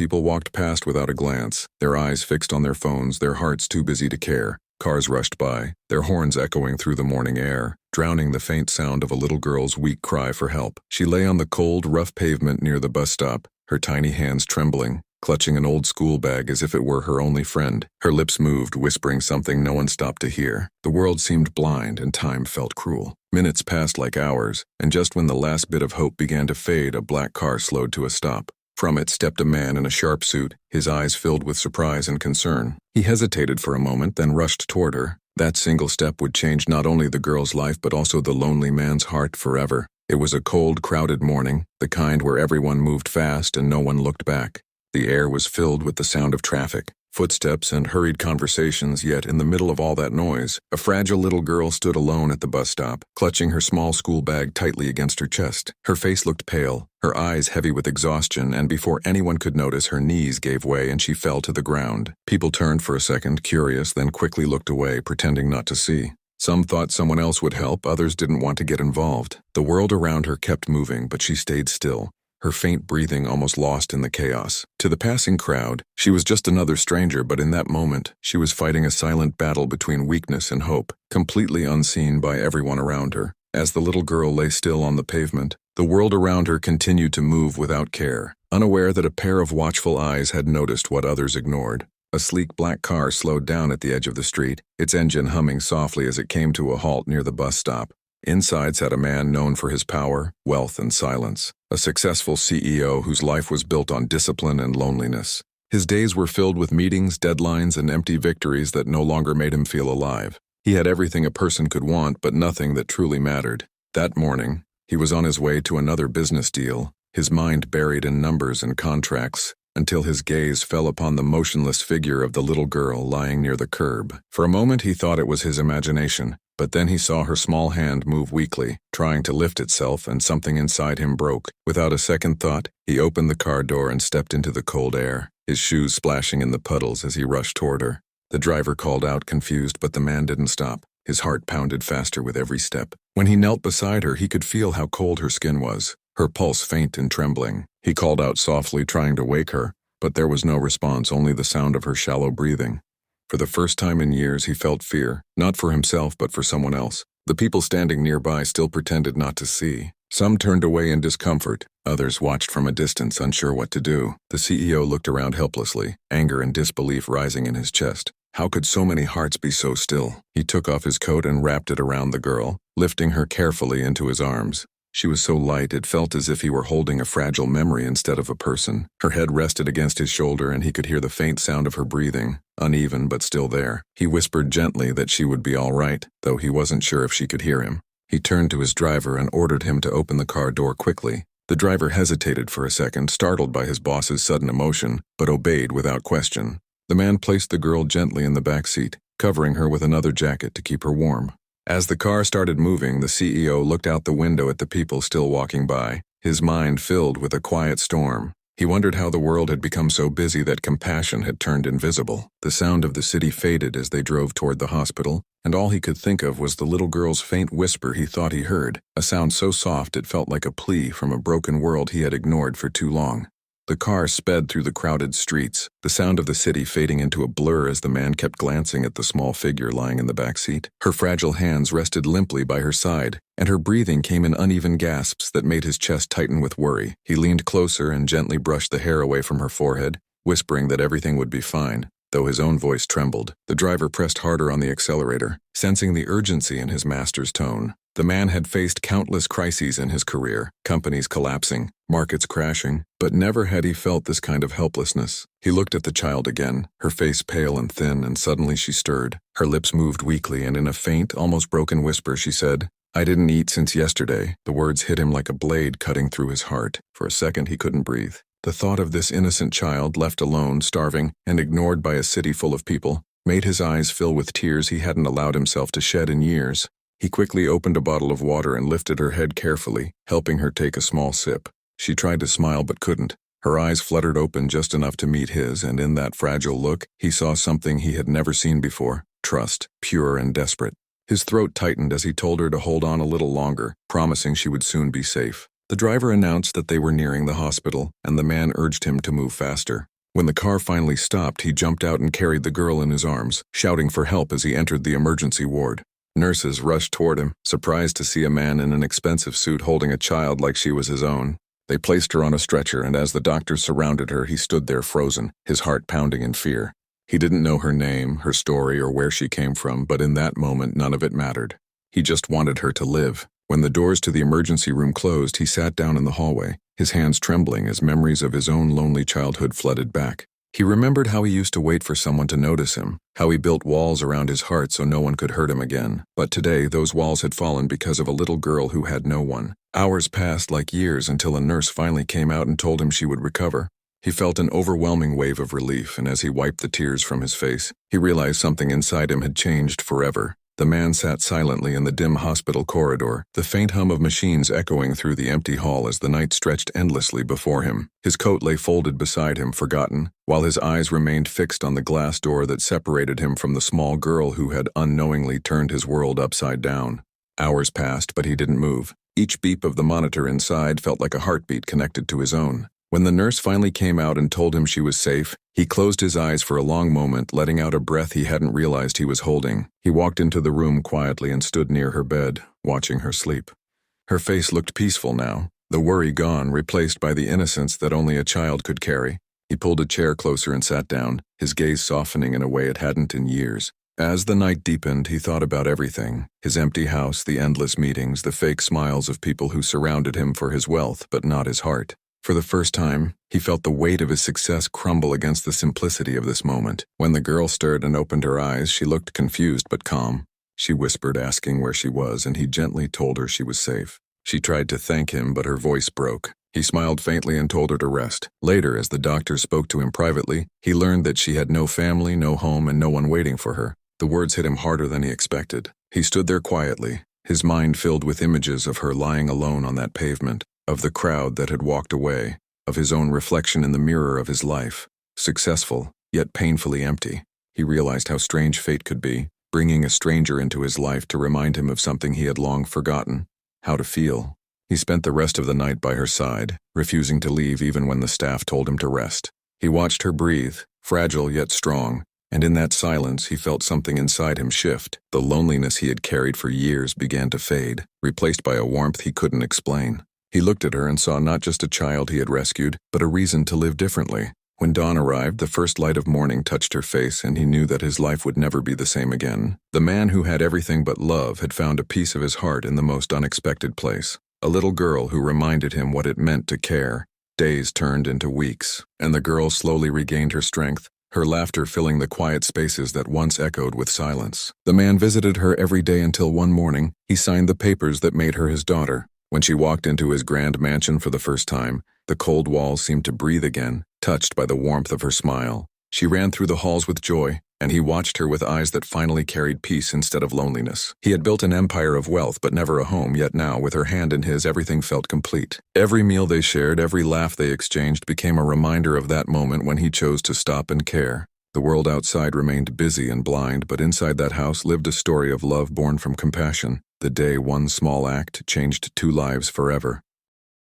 People walked past without a glance, their eyes fixed on their phones, their hearts too busy to care. Cars rushed by, their horns echoing through the morning air, drowning the faint sound of a little girl's weak cry for help. She lay on the cold, rough pavement near the bus stop, her tiny hands trembling, clutching an old school bag as if it were her only friend. Her lips moved, whispering something no one stopped to hear. The world seemed blind and time felt cruel. Minutes passed like hours, and just when the last bit of hope began to fade, a black car slowed to a stop. From it stepped a man in a sharp suit, his eyes filled with surprise and concern. He hesitated for a moment, then rushed toward her. That single step would change not only the girl's life but also the lonely man's heart forever. It was a cold, crowded morning, the kind where everyone moved fast and no one looked back. The air was filled with the sound of traffic, footsteps and hurried conversations, yet in the middle of all that noise, a fragile little girl stood alone at the bus stop, clutching her small school bag tightly against her chest. Her face looked pale, her eyes heavy with exhaustion, and before anyone could notice, her knees gave way and she fell to the ground. People turned for a second, curious, then quickly looked away, pretending not to see. Some thought someone else would help, others didn't want to get involved. The world around her kept moving, but she stayed still, her faint breathing almost lost in the chaos. To the passing crowd, she was just another stranger, but in that moment, she was fighting a silent battle between weakness and hope, completely unseen by everyone around her. As the little girl lay still on the pavement, the world around her continued to move without care, unaware that a pair of watchful eyes had noticed what others ignored. A sleek black car slowed down at the edge of the street, its engine humming softly as it came to a halt near the bus stop. Inside sat a man known for his power, wealth, and silence, a successful CEO whose life was built on discipline and loneliness. His days were filled with meetings, deadlines, and empty victories that no longer made him feel alive. He had everything a person could want, but nothing that truly mattered. That morning, he was on his way to another business deal, his mind buried in numbers and contracts, until his gaze fell upon the motionless figure of the little girl lying near the curb. For a moment he thought it was his imagination, but then he saw her small hand move weakly, trying to lift itself, and something inside him broke. Without a second thought, he opened the car door and stepped into the cold air, his shoes splashing in the puddles as he rushed toward her. The driver called out, confused, but the man didn't stop. His heart pounded faster with every step. When he knelt beside her, he could feel how cold her skin was, her pulse faint and trembling. He called out softly, trying to wake her, but there was no response, only the sound of her shallow breathing. For the first time in years, he felt fear, not for himself but for someone else. The people standing nearby still pretended not to see. Some turned away in discomfort, others watched from a distance, unsure what to do. The CEO looked around helplessly, anger and disbelief rising in his chest. How could so many hearts be so still? He took off his coat and wrapped it around the girl, lifting her carefully into his arms. She was so light it felt as if he were holding a fragile memory instead of a person. Her head rested against his shoulder and he could hear the faint sound of her breathing, uneven but still there. He whispered gently that she would be all right, though he wasn't sure if she could hear him. He turned to his driver and ordered him to open the car door quickly. The driver hesitated for a second, startled by his boss's sudden emotion, but obeyed without question. The man placed the girl gently in the back seat, covering her with another jacket to keep her warm. As the car started moving, the CEO looked out the window at the people still walking by, his mind filled with a quiet storm. He wondered how the world had become so busy that compassion had turned invisible. The sound of the city faded as they drove toward the hospital, and all he could think of was the little girl's faint whisper he thought he heard, a sound so soft it felt like a plea from a broken world he had ignored for too long. The car sped through the crowded streets, the sound of the city fading into a blur as the man kept glancing at the small figure lying in the back seat. Her fragile hands rested limply by her side, and her breathing came in uneven gasps that made his chest tighten with worry. He leaned closer and gently brushed the hair away from her forehead, whispering that everything would be fine, though his own voice trembled. The driver pressed harder on the accelerator, sensing the urgency in his master's tone. The man had faced countless crises in his career, companies collapsing, markets crashing, but never had he felt this kind of helplessness. He looked at the child again, her face pale and thin, and suddenly she stirred. Her lips moved weakly, and in a faint, almost broken whisper she said, "I didn't eat since yesterday." The words hit him like a blade cutting through his heart. For a second he couldn't breathe. The thought of this innocent child left alone, starving, and ignored by a city full of people, made his eyes fill with tears he hadn't allowed himself to shed in years. He quickly opened a bottle of water and lifted her head carefully, helping her take a small sip. She tried to smile but couldn't. Her eyes fluttered open just enough to meet his, and in that fragile look, he saw something he had never seen before: trust, pure and desperate. His throat tightened as he told her to hold on a little longer, promising she would soon be safe. The driver announced that they were nearing the hospital, and the man urged him to move faster. When the car finally stopped, he jumped out and carried the girl in his arms, shouting for help as he entered the emergency ward. Nurses rushed toward him, surprised to see a man in an expensive suit holding a child like she was his own. They placed her on a stretcher, and as the doctors surrounded her, he stood there frozen, his heart pounding in fear. He didn't know her name, her story, or where she came from, but in that moment none of it mattered. He just wanted her to live. When the doors to the emergency room closed, he sat down in the hallway, his hands trembling as memories of his own lonely childhood flooded back. He remembered how he used to wait for someone to notice him, how he built walls around his heart so no one could hurt him again. But today, those walls had fallen because of a little girl who had no one. Hours passed like years until a nurse finally came out and told him she would recover. He felt an overwhelming wave of relief, and as he wiped the tears from his face, he realized something inside him had changed forever. The man sat silently in the dim hospital corridor, the faint hum of machines echoing through the empty hall as the night stretched endlessly before him. His coat lay folded beside him, forgotten, while his eyes remained fixed on the glass door that separated him from the small girl who had unknowingly turned his world upside down. Hours passed, but he didn't move. Each beep of the monitor inside felt like a heartbeat connected to his own. When the nurse finally came out and told him she was safe, he closed his eyes for a long moment, letting out a breath he hadn't realized he was holding. He walked into the room quietly and stood near her bed, watching her sleep. Her face looked peaceful now, the worry gone, replaced by the innocence that only a child could carry. He pulled a chair closer and sat down, his gaze softening in a way it hadn't in years. As the night deepened, he thought about everything: his empty house, the endless meetings, the fake smiles of people who surrounded him for his wealth but not his heart. For the first time, he felt the weight of his success crumble against the simplicity of this moment. When the girl stirred and opened her eyes, she looked confused but calm. She whispered, asking where she was, and he gently told her she was safe. She tried to thank him, but her voice broke. He smiled faintly and told her to rest. Later, as the doctor spoke to him privately, he learned that she had no family, no home, and no one waiting for her. The words hit him harder than he expected. He stood there quietly, his mind filled with images of her lying alone on that pavement, of the crowd that had walked away, of his own reflection in the mirror of his life. Successful, yet painfully empty. He realized how strange fate could be, bringing a stranger into his life to remind him of something he had long forgotten: how to feel. He spent the rest of the night by her side, refusing to leave even when the staff told him to rest. He watched her breathe, fragile yet strong, and in that silence he felt something inside him shift. The loneliness he had carried for years began to fade, replaced by a warmth he couldn't explain. He looked at her and saw not just a child he had rescued, but a reason to live differently. When dawn arrived, the first light of morning touched her face, and he knew that his life would never be the same again. The man who had everything but love had found a piece of his heart in the most unexpected place. A little girl who reminded him what it meant to care. Days turned into weeks, and the girl slowly regained her strength, her laughter filling the quiet spaces that once echoed with silence. The man visited her every day until one morning, he signed the papers that made her his daughter. When she walked into his grand mansion for the first time, the cold walls seemed to breathe again, touched by the warmth of her smile. She ran through the halls with joy, and he watched her with eyes that finally carried peace instead of loneliness. He had built an empire of wealth but never a home, yet now, with her hand in his, everything felt complete. Every meal they shared, every laugh they exchanged became a reminder of that moment when he chose to stop and care. The world outside remained busy and blind, but inside that house lived a story of love born from compassion. The day one small act changed two lives forever.